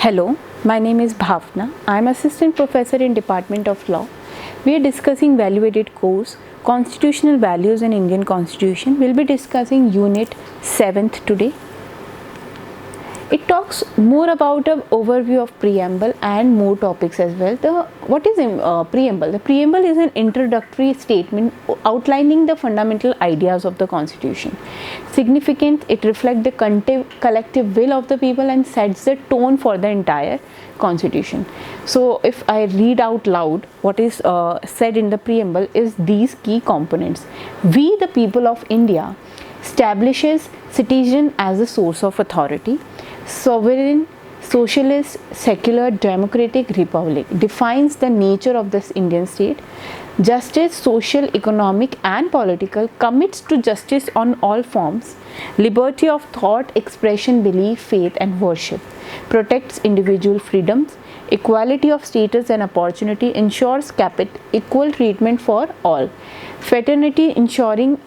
Hello, my name is Bhavna. I am assistant professor in Department of Law. We are discussing value-added course Constitutional Values in Indian Constitution. We'll be discussing Unit 7th today. It talks more about an overview of preamble and more topics as well. What is preamble? The preamble is an introductory statement outlining the fundamental ideas of the Constitution. Significant, it reflects the collective will of the people and sets the tone for the entire Constitution. So if I read out loud what is said in the preamble is these key components. We the people of India establishes citizen as a source of authority, sovereign, socialist, secular, democratic republic, defines the nature of this Indian state, justice, social, economic and political, commits to justice on all forms, liberty of thought, expression, belief, faith and worship, protects individual freedoms, equality of status and opportunity, ensures equal treatment for all, fraternity, assuring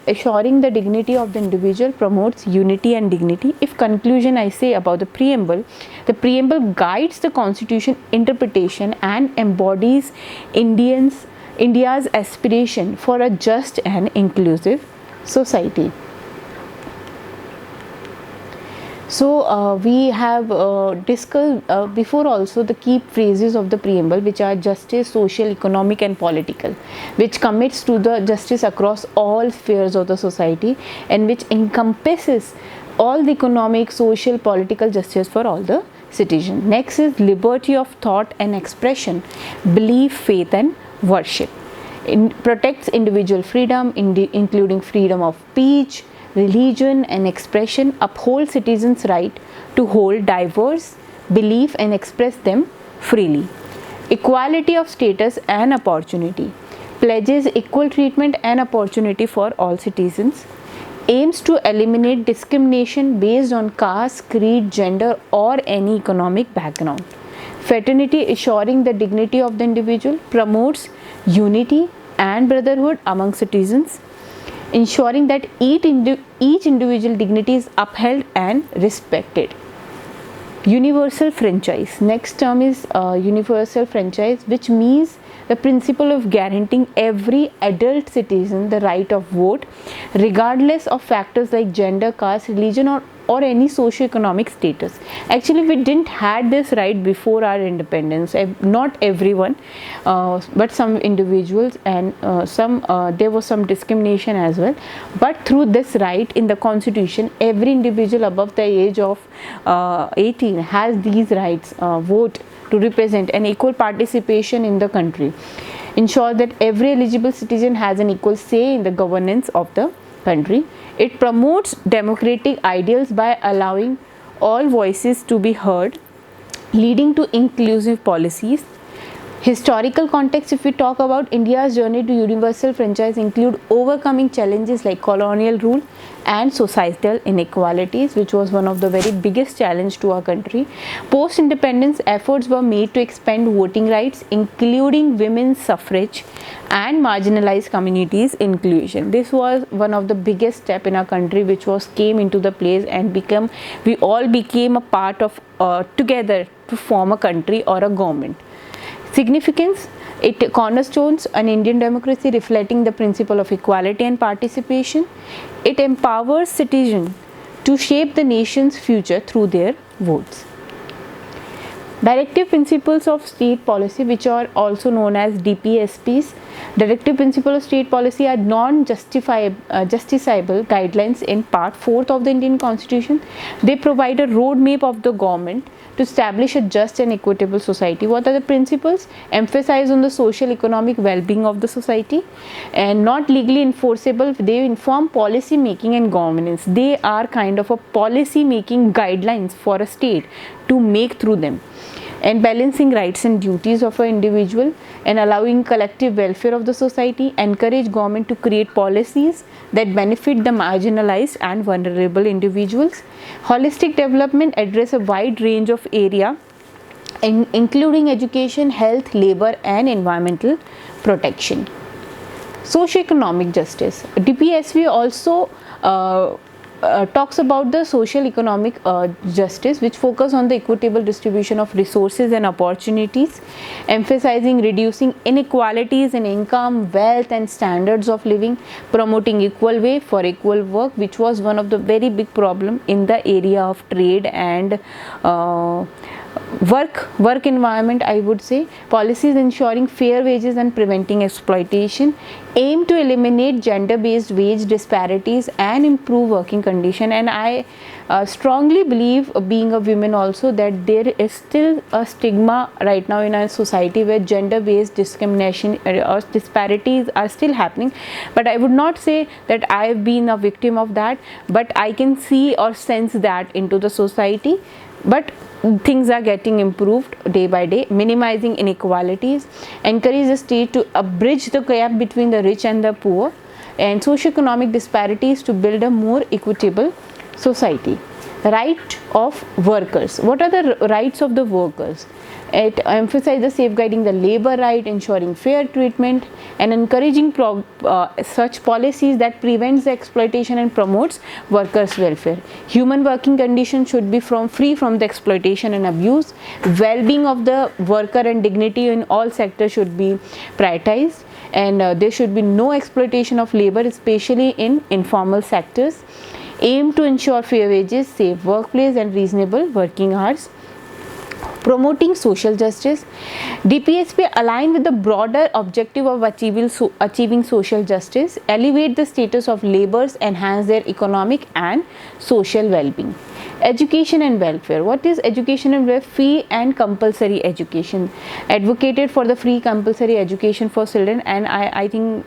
the dignity of the individual, promotes unity and dignity. If conclusion I say about the preamble guides the Constitution interpretation and embodies India's aspiration for a just and inclusive society. So we have discussed before also the key phrases of the preamble, which are justice, social, economic and political, which commits to the justice across all spheres of the society and which encompasses all the economic, social, political justice for all the citizens. Next is liberty of thought and expression, belief, faith and worship. Protects individual freedom, including freedom of speech, religion and expression, upholds citizens' right to hold diverse belief and express them freely. Equality of status and opportunity, pledges equal treatment and opportunity for all citizens, aims to eliminate discrimination based on caste, creed, gender or any economic background. Fraternity, assuring the dignity of the individual, promotes unity and brotherhood among citizens, ensuring that each individual dignity is upheld and respected. Universal franchise. Next term is universal franchise, which means the principle of guaranteeing every adult citizen the right of vote, regardless of factors like gender, caste, religion or any socio-economic status. Actually, we didn't had this right before our independence. Not everyone, but some individuals and there was some discrimination as well. But through this right in the Constitution, every individual above the age of 18 has these rights, vote to represent an equal participation in the country. Ensure that every eligible citizen has an equal say in the governance of the country. It promotes democratic ideals by allowing all voices to be heard, leading to inclusive policies. Historical context, if we talk about India's journey to universal franchise, include overcoming challenges like colonial rule and societal inequalities, which was one of the very biggest challenge to our country. Post-independence, efforts were made to expand voting rights, including women's suffrage and marginalized communities inclusion. This was one of the biggest step in our country, which came into the place and we all became a part of together to form a country or a government. Significance, it cornerstones an Indian democracy reflecting the principle of equality and participation. It empowers citizens to shape the nation's future through their votes. Directive Principles of State Policy, which are also known as DPSPs. Directive Principles of State Policy are non-justiciable guidelines in Part 4th of the Indian Constitution. They provide a roadmap of the government to establish a just and equitable society. What are the principles? Emphasize on the social economic well-being of the society and not legally enforceable. They inform policy making and governance. They are kind of a policy making guidelines for a state to make through them. And balancing rights and duties of an individual and allowing collective welfare of the society, encourage government to create policies that benefit the marginalized and vulnerable individuals. Holistic development, address a wide range of area including education, health, labor and environmental protection. Socio-economic justice. DPSV also talks about the social economic justice, which focus on the equitable distribution of resources and opportunities, emphasizing reducing inequalities in income, wealth and standards of living, promoting equal wage for equal work, which was one of the very big problem in the area of trade and work environment. I would say policies ensuring fair wages and preventing exploitation, aim to eliminate gender based wage disparities and improve working condition. And I strongly believe, being a woman also, that there is still a stigma right now in our society where gender based discrimination or disparities are still happening. But I would not say that I have been a victim of that, but I can see or sense that into the society. But things are getting improved day by day, minimizing inequalities, encourage the state to bridge the gap between the rich and the poor, and socioeconomic disparities to build a more equitable society. Right of workers. What are the rights of the workers? It emphasizes safeguarding the labor right, ensuring fair treatment, and encouraging such policies that prevents the exploitation and promotes workers' welfare. Human working conditions should be free from the exploitation and abuse. Well-being of the worker and dignity in all sectors should be prioritized, and there should be no exploitation of labor, especially in informal sectors. Aim to ensure fair wages, safe workplace, and reasonable working hours. Promoting social justice. DPSP align with the broader objective of achieving social justice, elevate the status of laborers, enhance their economic and social well-being. Education and welfare. What is education and welfare? Free and compulsory education. Advocated for the free compulsory education for children, and I think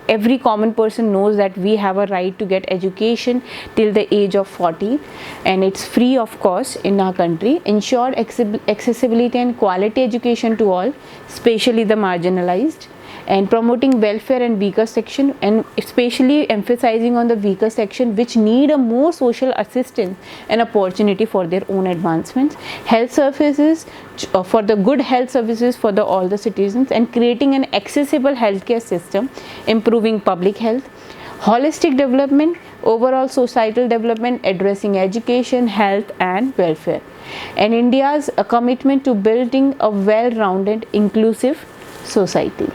every common person knows that we have a right to get education till the age of 40, and it's free of cost in our country. Ensure accessibility and quality education to all, especially the marginalized, and promoting welfare and weaker section, and especially emphasizing on the weaker section which need a more social assistance and opportunity for their own advancements. Health services, for the good health services for all the citizens, and creating an accessible healthcare system, improving public health. Holistic development, overall societal development, addressing education, health and welfare. And India's commitment to building a well-rounded, inclusive society.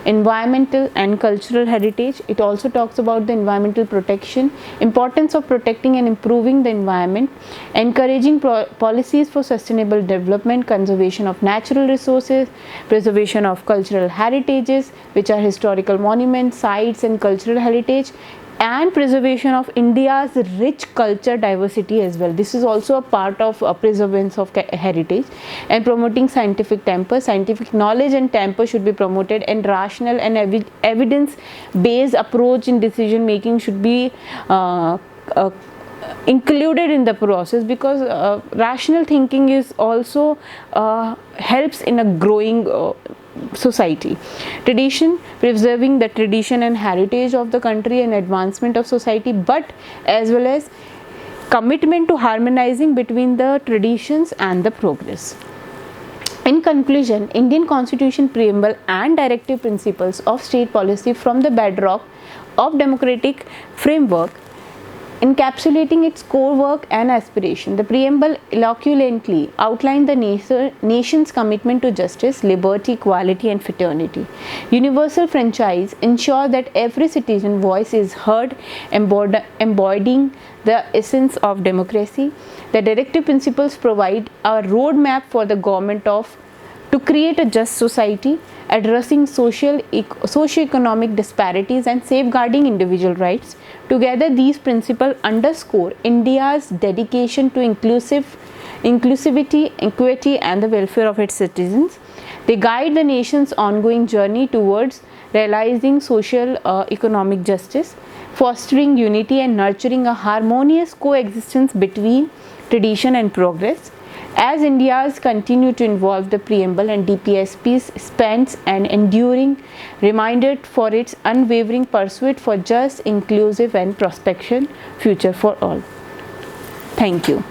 Environmental and cultural heritage. It also talks about the environmental protection, importance of protecting and improving the environment, encouraging policies for sustainable development, conservation of natural resources, preservation of cultural heritages, which are historical monuments, sites and cultural heritage, and preservation of India's rich culture diversity as well. This is also a part of preservance of heritage. And promoting scientific temper. Scientific knowledge and temper should be promoted, and rational and evidence based approach in decision making should be included in the process, because rational thinking is also helps in a growing society. Tradition, preserving the tradition and heritage of the country and advancement of society, but as well as commitment to harmonizing between the traditions and the progress. In conclusion, Indian Constitution preamble and directive principles of state policy form the bedrock of democratic framework, encapsulating its core work and aspiration. The preamble eloquently outlined the nation's commitment to justice, liberty, equality, and fraternity. Universal franchise ensure that every citizen's voice is heard, embodying the essence of democracy. The directive principles provide a roadmap for the government to create a just society, addressing socio-economic disparities and safeguarding individual rights. Together, these principles underscore India's dedication to inclusivity, equity, and the welfare of its citizens. They guide the nation's ongoing journey towards realizing social economic justice, fostering unity, and nurturing a harmonious coexistence between tradition and progress. As India's continue to evolve, the preamble and DPSP spends an enduring reminder for its unwavering pursuit for just, inclusive, and prosperous future for all. Thank you.